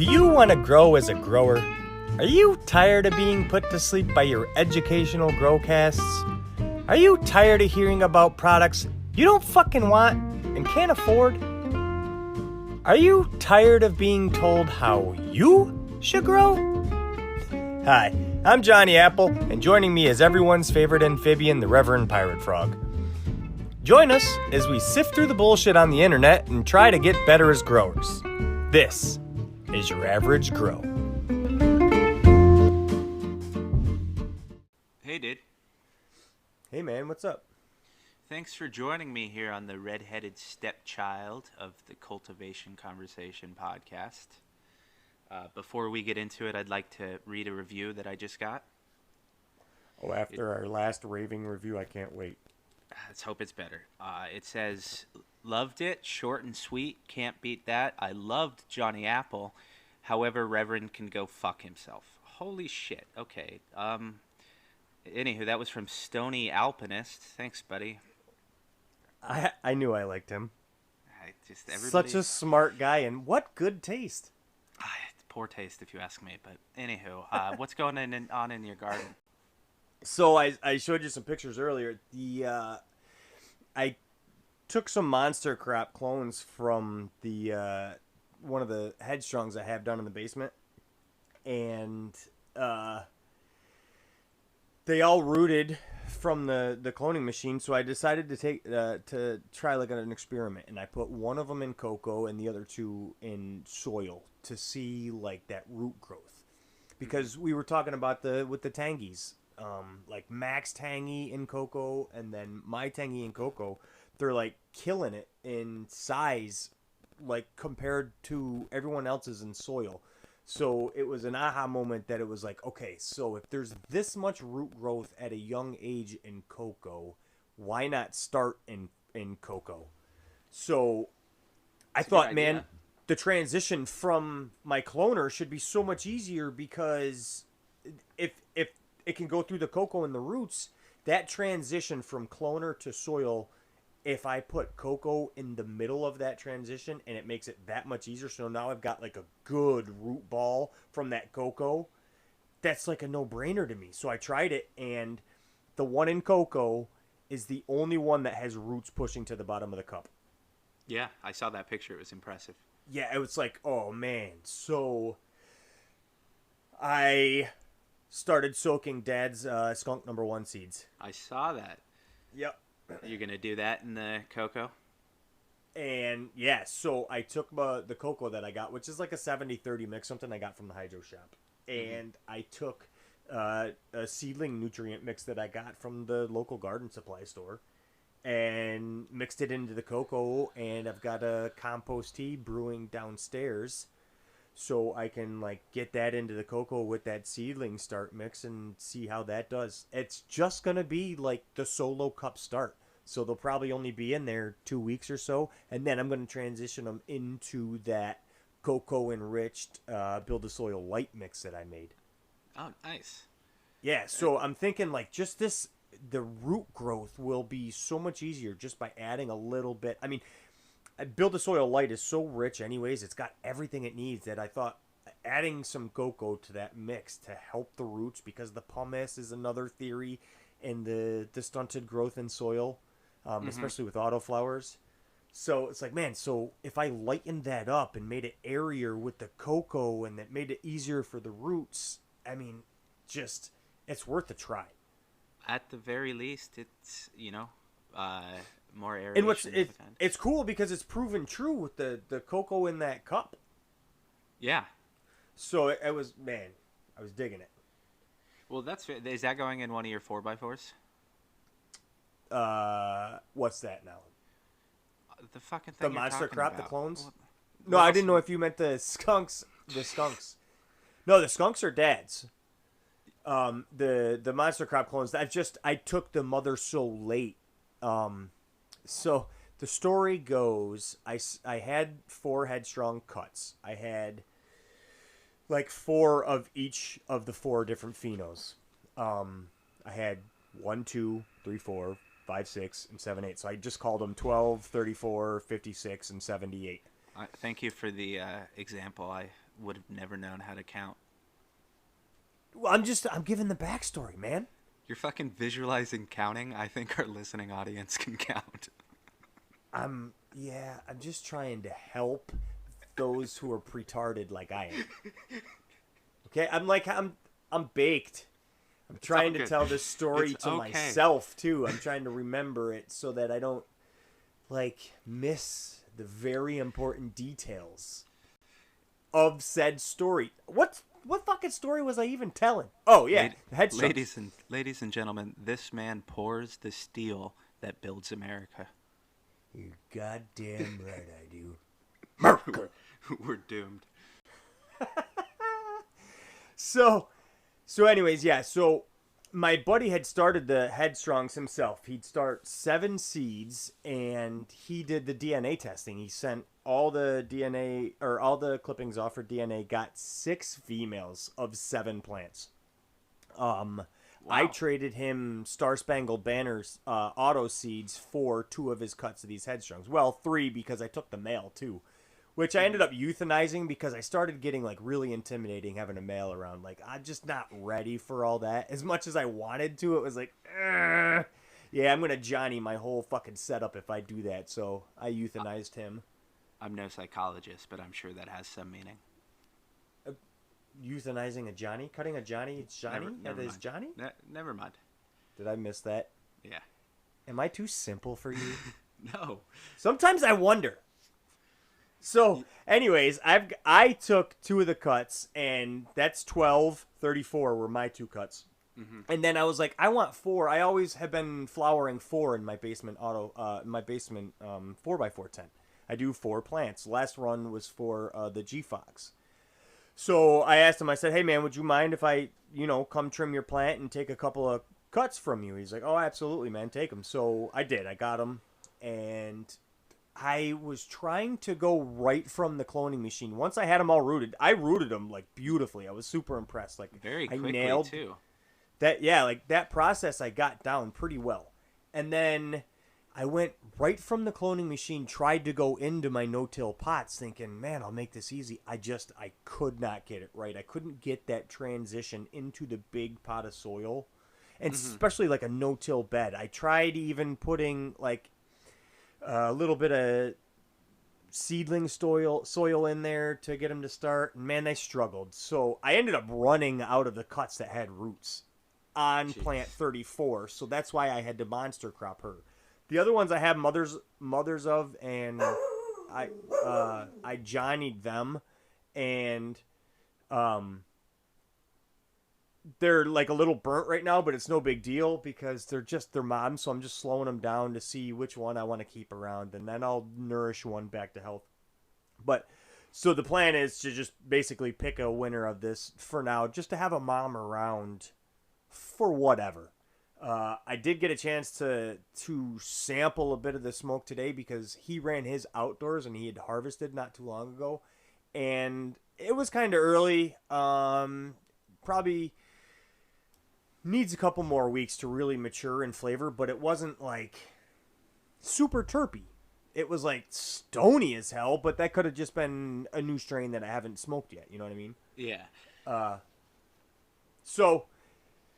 Do you want to grow as a grower? Are you tired of being put to sleep by your educational growcasts? Are you tired of hearing about products you don't fucking want and can't afford? Are you tired of being told how you should grow? Hi, I'm Johnny Apple, and joining me is everyone's favorite amphibian, the Reverend Pirate Frog. Join us as we sift through the bullshit on the internet and try to get better as growers. This is Your Average Grow. Hey, dude. Hey, man, what's up? Thanks for joining me here on the Red-Headed Stepchild of the Cultivation Conversation podcast. Before we get into it, I'd like to read a review that I just got. Oh, after our last raving review, I can't wait. Let's hope it's better. It says, loved it, short and sweet, can't beat that. I loved Johnny Apple. However, Reverend can go fuck himself. Holy shit. Okay. Anywho, that was from Stony Alpinist. Thanks, buddy. I knew I liked him. Everybody... Such a smart guy, and what good taste. Poor taste, if you ask me. But anywho, what's going on in your garden? So I showed you some pictures earlier. I took some monster crop clones from the one of the headstrongs I have down in the basement, and they all rooted from the cloning machine. So I decided to try like an experiment, and I put one of them in cocoa and the other two in soil to see like that root growth, because we were talking about with the tangies. Like Max Tangy in cocoa and then my Tangy in cocoa, they're like killing it in size, like compared to everyone else's in soil. So it was an aha moment that it was like, okay, so if there's this much root growth at a young age in cocoa, why not start in cocoa? So I thought, man, the transition from my cloner should be so much easier, because if it can go through the cocoa and the roots, that transition from cloner to soil, if I put cocoa in the middle of that transition, and it makes it that much easier. So now I've got like a good root ball from that cocoa. That's like a no-brainer to me. So I tried it, and the one in cocoa is the only one that has roots pushing to the bottom of the cup. Yeah, I saw that picture. It was impressive. Yeah, it was like, oh man. So I started soaking Dad's skunk number 1 seeds. I saw that. Yep. You're going to do that in the cocoa? And yeah, so I took the cocoa that I got, which is like a 70-30 mix, something I got from the hydro shop. And I took a seedling nutrient mix that I got from the local garden supply store and mixed it into the cocoa. And I've got a compost tea brewing downstairs, so I can like get that into the cocoa with that seedling start mix and see how that does. It's just going to be like the solo cup start. So they'll probably only be in there 2 weeks or so. And then I'm going to transition them into that cocoa enriched Build a Soil Light mix that I made. Oh, nice. Yeah. So I'm thinking like just the root growth will be so much easier just by adding a little bit. I mean, Build a Soil Light is so rich anyways. It's got everything it needs, that I thought adding some cocoa to that mix to help the roots, because the pumice is another theory in the stunted growth in soil, especially with autoflowers. So it's like, man, so if I lightened that up and made it airier with the cocoa and that made it easier for the roots, I mean, just, it's worth a try. At the very least, it's, more aeration. And it's cool because it's proven true with the cocoa in that cup. Yeah. So it was, man, I was digging it. Well, is that going in one of your 4x4s? What's that now? The fucking thing. The monster crop, the clones? What No, I didn't know if you meant the skunks. The skunks. No, the skunks are Dad's. The monster crop clones. I took the mother so late. So the story goes, I had 4 headstrong cuts. I had like 4 of each of the 4 different phenos. I had 1, 2, 3, 4, 5, 6, and 7, 8. So I just called them 12, 34, 56, and 78. Thank you for the example. would have never known how to count. Well, I'm giving the backstory, man. You're fucking visualizing counting. I think our listening audience can count. I'm just trying to help those who are pretarded like I am. Okay, I'm baked. I'm trying to tell this story to myself too. I'm trying to remember it so that I don't miss the very important details of said story. What fucking story was I even telling? Oh yeah, ladies and gentlemen, this man pours the steel that builds America. You're goddamn right, I do. America. We're doomed. So anyways, yeah. So my buddy had started the Headstrongs himself. He'd start 7 seeds, and he did the DNA testing. He sent all the DNA or all the clippings off for DNA. Got 6 females of 7 plants. Wow. I traded him Star Spangled Banners auto seeds for 2 of his cuts of these Headstrongs. Well, 3 because I took the male too. Which I ended up euthanizing because I started getting really intimidating having a male around. I'm just not ready for all that. As much as I wanted to, it was yeah, I'm going to Johnny my whole fucking setup if I do that. So I euthanized him. I'm no psychologist, but I'm sure that has some meaning. Euthanizing a Johnny? Cutting a Johnny? It's Johnny? Never is Johnny? Never mind. Did I miss that? Yeah. Am I too simple for you? No. Sometimes I wonder. So, anyways, I took 2 of the cuts, and that's 12, 34 were my 2 cuts. Mm-hmm. And then I was like, I want 4. I always have been flowering 4 in my basement 4x4 tent. I do 4 plants. Last run was for the G-Fox. So I asked him, I said, hey man, would you mind if I, come trim your plant and take a couple of cuts from you? He's like, oh, absolutely, man, take them. So I did. I got them, and I was trying to go right from the cloning machine. Once I had them all rooted, I rooted them beautifully. I was super impressed. Very quickly, I nailed too. That. Yeah, that process I got down pretty well. And then I went right from the cloning machine, tried to go into my no-till pots thinking, man, I'll make this easy. I could not get it right. I couldn't get that transition into the big pot of soil. And especially a no-till bed. I tried even putting a little bit of seedling soil in there to get them to start. And man, they struggled. So I ended up running out of the cuts that had roots on plant 34. So that's why I had to monster crop her. The other ones I have mothers of, and I Johnny'd them, and they're a little burnt right now, but it's no big deal because they're moms, so I'm just slowing them down to see which one I want to keep around, and then I'll nourish one back to health. But so the plan is to just basically pick a winner of this for now, just to have a mom around for whatever. I did get a chance to sample a bit of the smoke today because he ran his outdoors and he had harvested not too long ago, and it was kind of early. Probably needs a couple more weeks to really mature in flavor, but it wasn't super terpy. It was stony as hell, but that could have just been a new strain that I haven't smoked yet. You know what I mean? Yeah. So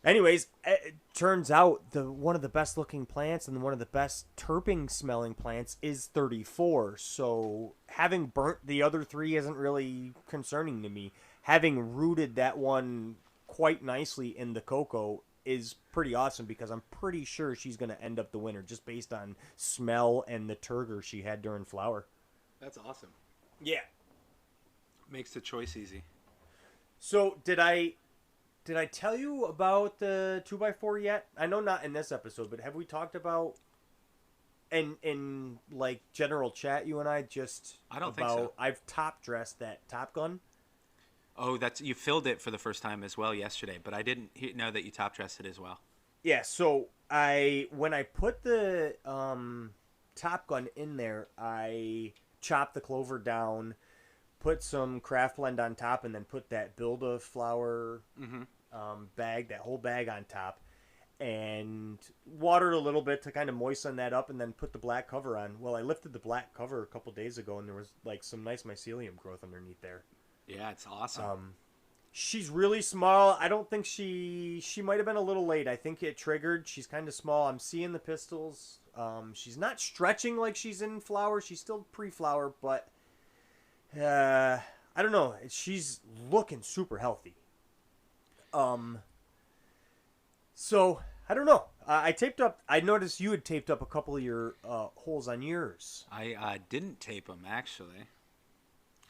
anyways, it turns out one of the best looking plants and one of the best terping smelling plants is 34. So having burnt the other 3 isn't really concerning to me. Having rooted that one quite nicely in the cocoa is pretty awesome because I'm pretty sure she's going to end up the winner just based on smell and the turgor she had during flower. That's awesome. Yeah. Makes the choice easy. So did I tell you about the 2x4 yet? I know not in this episode, but have we talked about in general chat, you and I just I don't think so. I've top dressed that Top Gun. Oh, you filled it for the first time as well yesterday, but I didn't know that you top dressed it as well. Yeah, so when I put the Top Gun in there, I chopped the clover down, put some craft blend on top, and then put that Build-A flower bag, that whole bag on top, and watered a little bit to kind of moisten that up, and then put the black cover on. Well, I lifted the black cover a couple days ago, and there was some nice mycelium growth underneath there. Yeah, it's awesome. She's really small. I don't think she might have been a little late. I think it triggered. She's kind of small. I'm seeing the pistils. She's not stretching like she's in flower. She's still pre-flower, but I don't know. She's looking super healthy. Um, so I don't know. I taped up. I noticed you had taped up a couple of your holes on yours. I didn't tape them actually.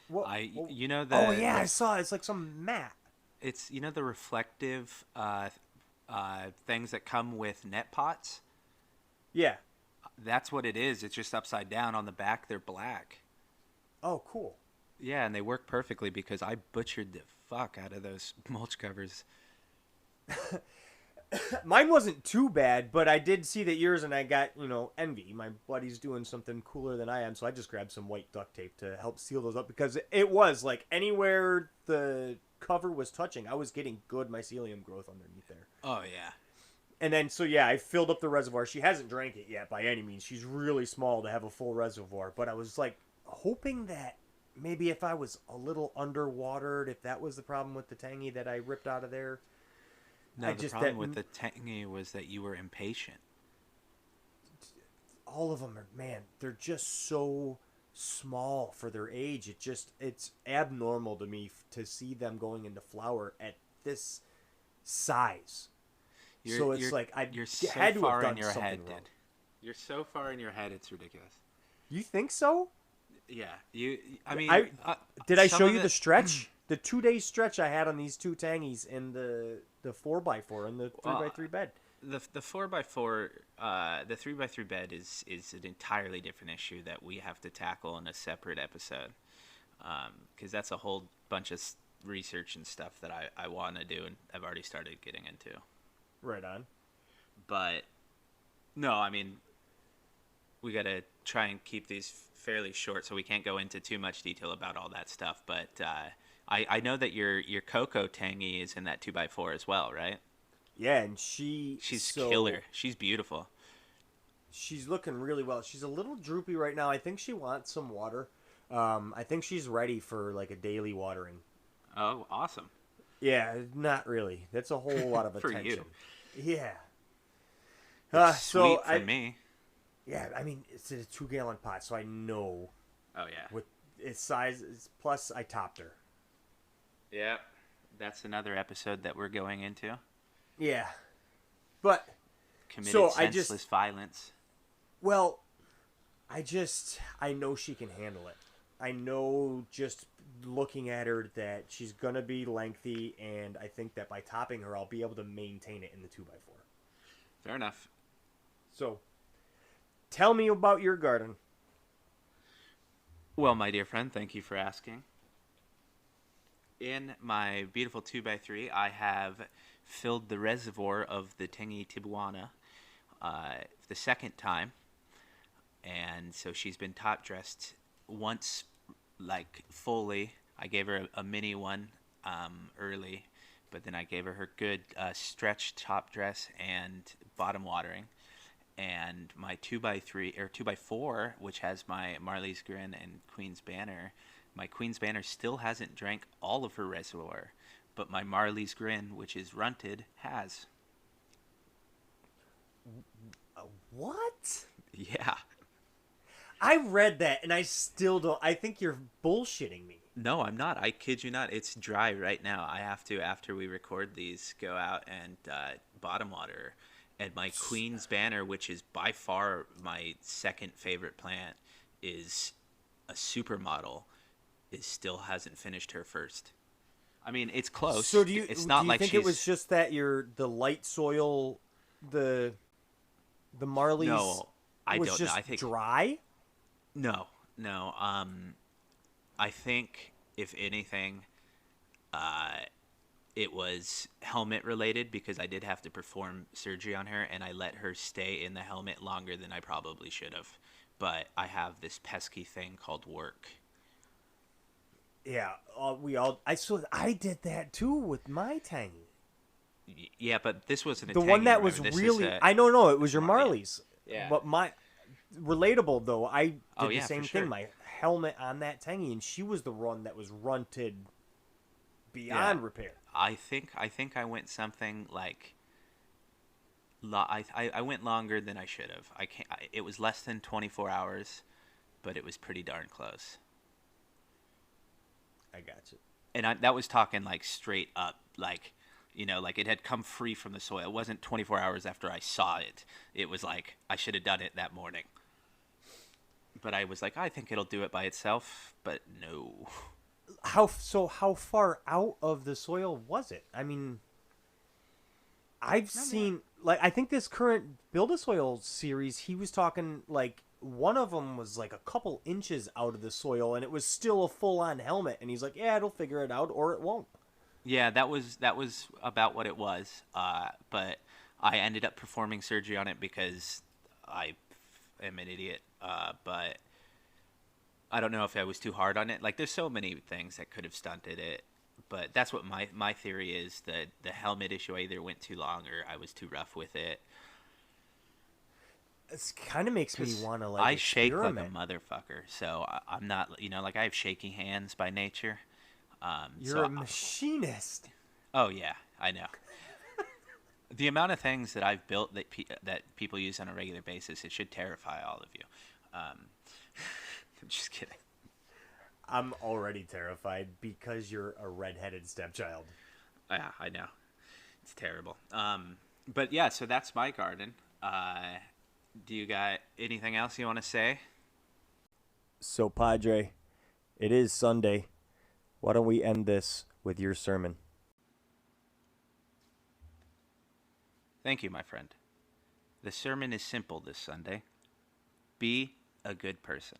What? You know Oh yeah, I the saw. It's like some mat. it's you know the reflective things that come with net pots. Yeah. That's what it is. It's just upside down on the back. They're black. Oh, cool. Yeah, and they work perfectly because I butchered the fuck out of those mulch covers. Mine wasn't too bad, but I did see that yours, and I got, envy. My buddy's doing something cooler than I am, so I just grabbed some white duct tape to help seal those up because it was like anywhere the cover was touching, I was getting good mycelium growth underneath there. Oh yeah. And then, so yeah, I filled up the reservoir. She hasn't drank it yet by any means. She's really small to have a full reservoir, but I was like hoping that maybe if I was a little underwatered, if that was the problem with the tangy that I ripped out of there. No, the problem with the tangy was that you were impatient. All of them are, man, they're just so small for their age. It's abnormal to me to see them going into flower at this size. So it's like I you're so had to far have in done your something head, wrong. dude. You're so far in your head, it's ridiculous. You think so? Yeah, I mean, Did I some show of you it- the stretch? The 2 day stretch I had on these two tangies in the 4x4 and the 3x3 bed. The 4x4, the 3x3 bed is an entirely different issue that we have to tackle in a separate episode, because that's a whole bunch of research and stuff that I want to do and I've already started getting into. Right on. But no, I mean, we got to try and keep these fairly short, so we can't go into too much detail about all that stuff. But I know that your Coco Tangy is in that 2x4 as well, right? Yeah, and she's killer. She's beautiful. She's looking really well. She's a little droopy right now. I think she wants some water. I think she's ready for like a daily watering. Oh, awesome. Yeah, not really. That's a whole lot of For attention. you. Yeah. It's sweet for me. Yeah, I mean, it's in a 2-gallon pot, so I know. Oh yeah. With its size, plus I topped her. Yeah, that's another episode that we're going into. Yeah, but committed senseless violence. Well, I know she can handle it. I know just looking at her that she's gonna be lengthy, and I think that by topping her, I'll be able to maintain it in the 2x4. Fair enough. So, tell me about your garden. Well, my dear friend, thank you for asking. In my beautiful 2x3, I have filled the reservoir of the Tangy Tibuana the second time. And so she's been top dressed once, like fully. I gave her a mini one early, but then I gave her good stretch top dress and bottom watering. And my 2x3 or 2x4, which has my Marley's Grin and Queen's Banner, my Queen's Banner still hasn't drank all of her reservoir, but my Marley's Grin, which is runted, has. What? Yeah. I read that, and I still don't. I think you're bullshitting me. No, I'm not. I kid you not. It's dry right now. I have to, after we record these, go out and bottom water her. And my Queen's Banner, which is by far my second favorite plant, is a supermodel. It still hasn't finished her first. I mean, it's close. So do you? It's not do you like think it was just that the light soil, the Marley's? No, I was don't just know. I think dry. no. I think if anything, it was helmet related because I did have to perform surgery on her, and I let her stay in the helmet longer than I probably should have. But I have this pesky thing called work. Yeah, I did that too with my Tangy. Yeah, but this wasn't a The Tangy, one that remember? was This really. is I know, it was your Marley. Marley's. Yeah. But my relatable though, I did Oh, the yeah, same for sure. thing. My helmet on that Tangy, and she was the one that was runted Yeah, beyond repair. I think I went something like I went longer than I should have. I can't. It was less than 24 hours, but it was pretty darn close. I got you. And that was talking like straight up, like like it had come free from the soil. It wasn't 24 hours after I saw it. It was like I should have done it that morning. But I was like, I think it'll do it by itself. But no. How far out of the soil was it? I mean, I've No, man. seen like I think this current Build a Soil series, he was talking like one of them was like a couple inches out of the soil and it was still a full on helmet and he's like, "Yeah, it'll figure it out or it won't." Yeah, that was about what it was. But I ended up performing surgery on it because I am an idiot. But I don't know if I was too hard on it. Like, there's so many things that could have stunted it. But that's what my theory is. That the helmet issue, I either went too long or I was too rough with it. It kind of makes me 'Cause want to like I shake like a experiment. motherfucker. So I'm not, like I have shaky hands by nature. You're a machinist. Oh yeah, I know. The amount of things that I've built that people use on a regular basis, it should terrify all of you. Um, I'm just kidding. I'm already terrified because you're a redheaded stepchild. Yeah, I know. It's terrible. But yeah, so that's my garden. Do you got anything else you want to say? So, Padre, it is Sunday. Why don't we end this with your sermon? Thank you, my friend. The sermon is simple this Sunday. Be a good person.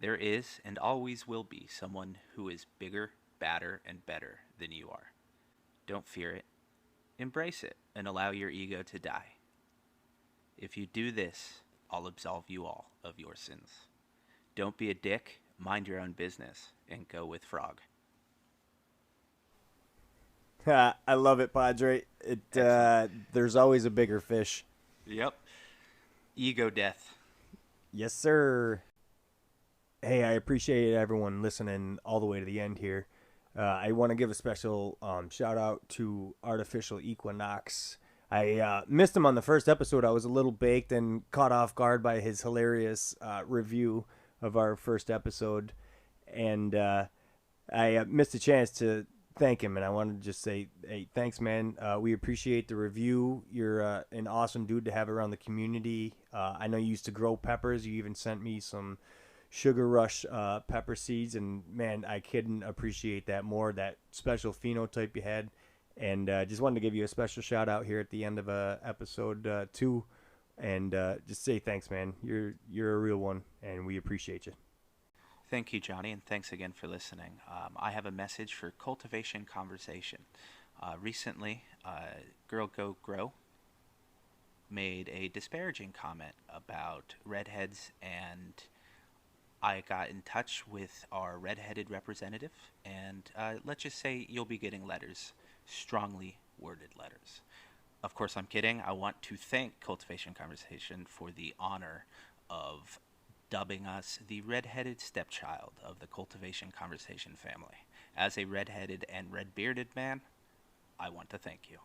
There is and always will be someone who is bigger, badder, and better than you are. Don't fear it. Embrace it and allow your ego to die. If you do this, I'll absolve you all of your sins. Don't be a dick, mind your own business, and go with Frog. I love it, Padre. Excellent. There's always a bigger fish. Yep. Ego death. Yes, sir. Hey, I appreciate everyone listening all the way to the end here. I want to give a special shout out to Artificial Equinox. I missed him on the first episode. I was a little baked and caught off guard by his hilarious review of our first episode. And I missed a chance to thank him. And I wanted to just say, hey, thanks, man. We appreciate the review. You're an awesome dude to have around the community. I know you used to grow peppers. You even sent me some Sugar Rush pepper seeds, and man, I couldn't appreciate that more. That special phenotype you had, and just wanted to give you a special shout out here at the end of episode 2, and just say thanks, man. You're a real one, and we appreciate you. Thank you, Johnny, and thanks again for listening. I have a message for Cultivation Conversation. Recently, Girl Go Grow made a disparaging comment about redheads, and I got in touch with our redheaded representative, and let's just say you'll be getting letters, strongly worded letters. Of course, I'm kidding. I want to thank Cultivation Conversation for the honor of dubbing us the redheaded stepchild of the Cultivation Conversation family. As a redheaded and red-bearded man, I want to thank you.